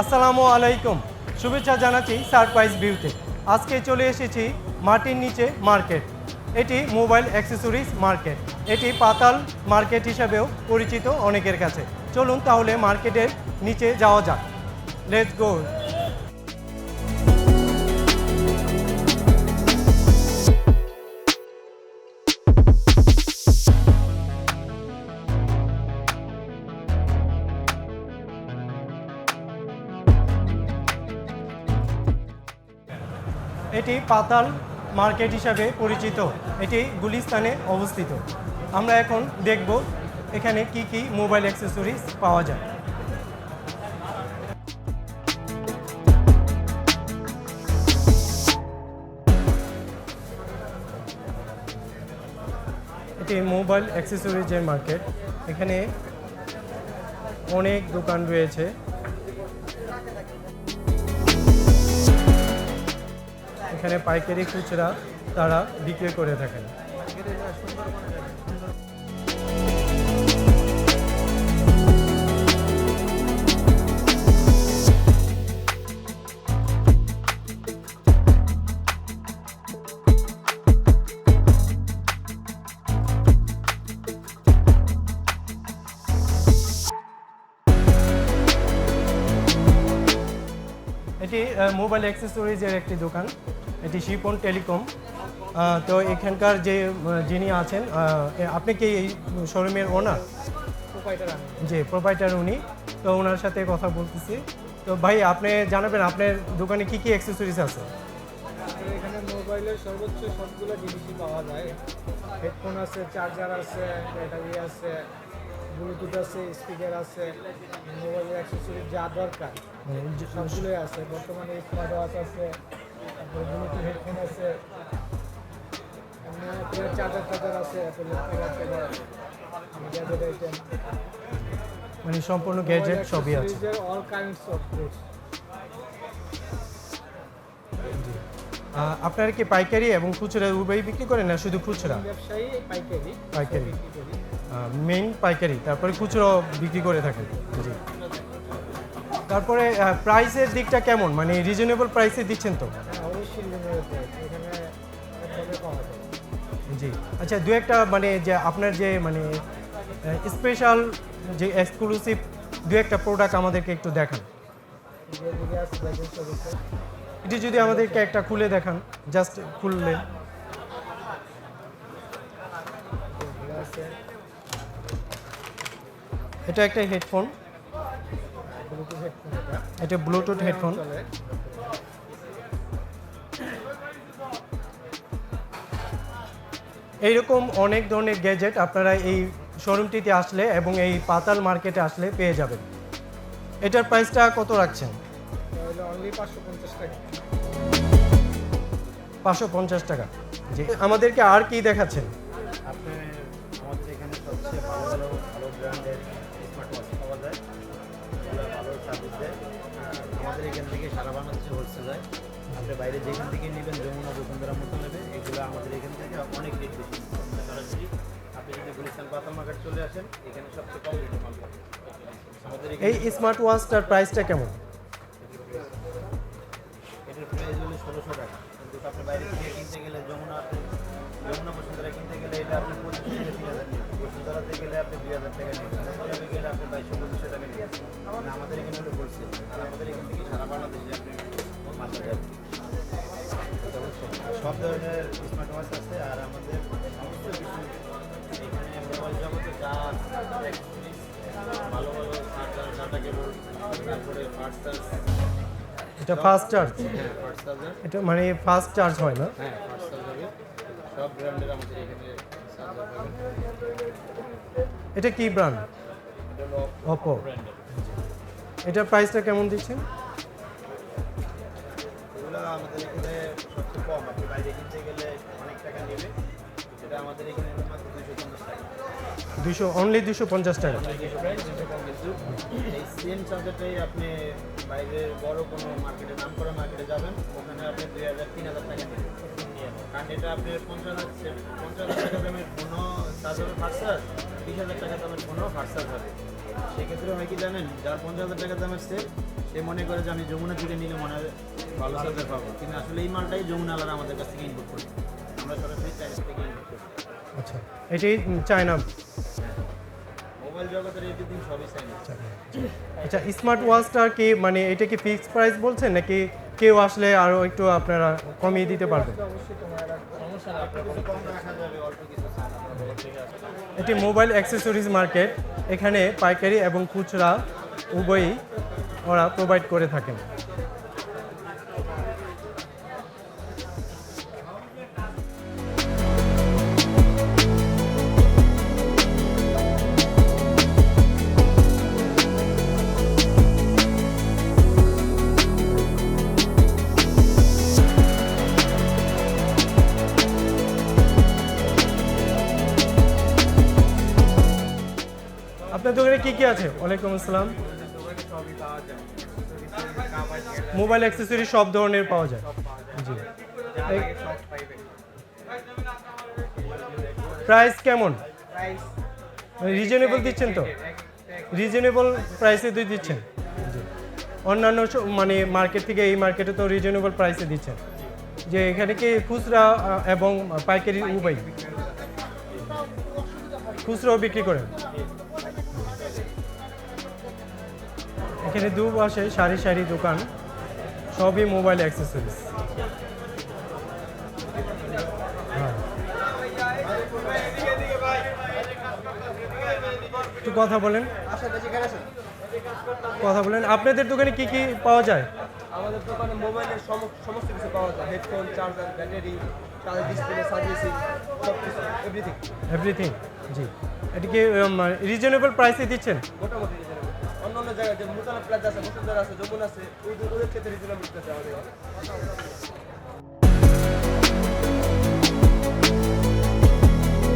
আসসালামু আলাইকুম, শুভেচ্ছা জানাচ্ছি সারপ্রাইজ ভিউতে। আজকে চলে এসেছি মাটির নিচে মার্কেট। এটি মোবাইল অ্যাক্সেসরিজ মার্কেট। এটি পাতাল মার্কেট হিসাবেও পরিচিত অনেকের কাছে। চলুন তাহলে মার্কেটের নিচে যাওয়া যাক। Let's go. এটি পাতাল মার্কেট হিসাবে পরিচিত। এটি গুলিস্তানে অবস্থিত। আমরা এখন দেখব এখানে কি কি মোবাইল অ্যাক্সেসরিজ পাওয়া যায়। এটি মোবাইল অ্যাক্সেসরিজের মার্কেট। এখানে অনেক দোকান রয়েছে। এখানে পাইকারি খুচরা তারা বিক্রি করে থাকেন। এটি মোবাইল অ্যাক্সেসরিজের একটি দোকান। এটি শিপন টেলিকম। তো এখানকার যিনি আছেন, আপনি কি এই শোরুমের ওনার? জি, প্রোপাইটার উনি। তো ওনার সাথে কথা বলতেছি। তো ভাই, আপনি জানাবেন আপনার দোকানে কি কি অ্যাক্সেসরিজ আছে? এখানে মোবাইলের সর্বোচ্চ সবগুলো জিনিসই পাওয়া যায়। হেডফোন আছে, চার্জার আছে, ব্যাটারি আছে, ব্লুটুথ আছে, স্পিকার আছে, মোবাইলের অ্যাক্সেসরিজ যা দরকার সবগুলোই আছে। বর্তমানে স্মার্ট ওয়াচ আছে, তারপরে ব্লুটুথ হেডফোন আছে, চার্জার আছে, গ্যাজেট আইটেম, মানে সম্পূর্ণ গ্যাজেট সবই আছে। All kinds of goods. আপনারা কি পাইকারি এবং খুচরা উভয়ই বিক্রি করেন, না শুধু খুচরা? ব্যবসায়ী পাইকারি পাইকারি, মেইন পাইকারি, তারপরে খুচরো বিক্রি করে থাকেন। জি। তারপরে প্রাইসের দিকটা কেমন, মানে রিজনেবল প্রাইসে দিচ্ছেন তো? অবশ্যই এখানে পাওয়া যায়। জি। আচ্ছা, দু একটা মানে যে আপনার যে মানে স্পেশাল যে এক্সক্লুসিভ দু একটা প্রোডাক্ট আমাদেরকে একটু দেখান। এটি যদি আমাদেরকে একটা খুলে দেখান, জাস্ট খুললেন। এটা একটা হেডফোন, এটা ব্লুটুথ হেডফোন। এইরকম অনেক ধরনের গ্যাজেট আপনারা এই শোরুমটিতে আসলে এবং এই পাতাল মার্কেটে আসলে পেয়ে যাবেন। এটার প্রাইসটা কত রাখছেন? 550 টাকা। জি। আমাদেরকে আর কি দেখাচ্ছেন? আপনি আমাদের এখানে সবচেয়ে ভালো ব্র্যান্ডের স্মার্ট ওয়াচ পাওয়া যায়, ভালো সার্ভিস দেয়। আমাদের এখান থেকে সারা বাংলাদেশে হোলসেল যায়। আপনি বাইরে যেখান থেকে নেবেন, যমুনা বসুন্ধরার মতো নেবে, এগুলো আমাদের এখান থেকে অনেক রেট বেশি। সরাসরি আপনি যদি গুলিস্তান পাতাল মার্কেট চলে আসেন, এখানে সবচেয়ে কম রেটে পাবেন। আমাদের এই স্মার্ট ওয়াচটার প্রাইসটা কেমন? এটার প্রাইস হলো 1600 টাকা। কিন্তু আপনি বাইরে থেকে কিনতে গেলে যমুনা বসুন্ধরা কিনতে গেলে এটা আপনি 25 থেকে 3000 নেবেন। বসুন্ধরাতে গেলে আপনি 2000 টাকা নেবেন। বসুন্ধরাতে গেলে আপনি 2200 টাকা নেবেন। মানে আমাদের এখানে হলো হোলসেল, আর আমাদের এখান থেকে সারা বাংলাদেশে আপনি মাল যায়। সব ধরনের স্মার্ট ওয়াচ আছে। আর আমাদের সমস্ত কিছু এখানে মোবাইল জগতে যা ভালো চার্জার, ডাটা কেবল, তারপরে ফাস্ট চার্জ। এটা ফাস্ট চার্জ? হ্যাঁ, ফাস্ট চার্জার। এটা মানে ফাস্ট চার্জ হয় না? হ্যাঁ, ফাস্ট চার্জ হবে। সব ব্র্যান্ডের আমাদের এখানে চার্জার পাবেন। এটা কি ব্র্যান্ড? এটা হলো ওপো ব্র্যান্ডের। এটার প্রাইসটা কেমন দিচ্ছেন? এগুলো আমাদের এখানে সবচেয়ে কম। আপনি বাইরে কিনতে গেলে অনেক টাকা নেবে, যেটা আমাদের এখানে মাত্র 250 টাকা। অনলি 250 টাকা। কিন্তু এই সেম চার্জারটাই আপনি বাইরে বড় কোনো মার্কেটে, নাম করা মার্কেটে যাবেন, ওখানে আপনি 2000-3000 টাকা নেবেন। কারণ এটা আপনি 50,000 টাকা দামের কোনো চার্জ হবে ফাস্ট চার্জ, 20,000 টাকা দামের কোনো ফাস্ট চার্জ হবে। সেক্ষেত্রে হয় কি জানেন, যার 50,000 টাকা দামের সেল, সে মনে করে যে আমি যমুনা থেকে নিলে মনে হয় ভালো সার্ভিস পাবো, কিন্তু আসলে এই মালটাই যমুনালারা আমাদের কাছ থেকে ইনপুট করি, আমরা সরাসরি চাইনা থেকে ইনপুট করি। আচ্ছা, এটি চায়না। মোবাইল জগতের এভরিথিং সবই চাইনা। আচ্ছা, স্মার্ট ওয়াচটা কি মানে এটা কি ফিক্সড প্রাইস বলছেন নাকি কেউ আসলে আরও একটু আপনারা কমিয়ে দিতে পারবেন? অবশ্যই তোমার সমস্যা না, আপনার কিছু কম রাখা যাবে, অল্প কিছু চান আপনাদের থেকে আসলে। এটি মোবাইল অ্যাক্সেসরিজ মার্কেট। এখানে পাইকারি এবং খুচরা উভয়ই ওরা প্রোভাইড করে থাকেন। আপনার দোকানে কি কি আছে? ওয়ালাইকুম আসসালাম। মোবাইল অ্যাক্সেসরি সব ধরনের পাওয়া যায়। জি। প্রাইস কেমন? রিজনেবল দিচ্ছেন তো? রিজনেবল প্রাইসে দিচ্ছেন? জি। অন্যান্য মানে মার্কেট থেকে এই মার্কেটে তো রিজনেবল প্রাইসে দিচ্ছেন, যে এখানে কি খুচরা এবং পাইকারি উভয়? খুচরাও বিক্রি করেন? এখানে দুপাশে সারি সারি দোকান, সবই মোবাইল অ্যাক্সেসরিজ। একটু কথা বলেন, কথা বলেন। আপনাদের দোকানে কি কি পাওয়া যায়? আমাদের দোকানে মোবাইলের সমস্ত কিছু পাওয়া যায়, হেডফোন, চার্জার, ব্যাটারি, তাদের ডিসপ্লে, সার্ভিসিং, সব কিছু, এভরিথিং। এভরিথিং। জি। এটা কি রিজনেবল প্রাইসে দিচ্ছেন? মোটামুটি রিজনেবল। অন্য অন্য জায়গায় যে মুতালা প্লাজা আছে, বসুন্ধরা আছে, যমুনা আছে, ওদের ক্ষেত্রে রিজনেবল প্রাইসে আমাদের।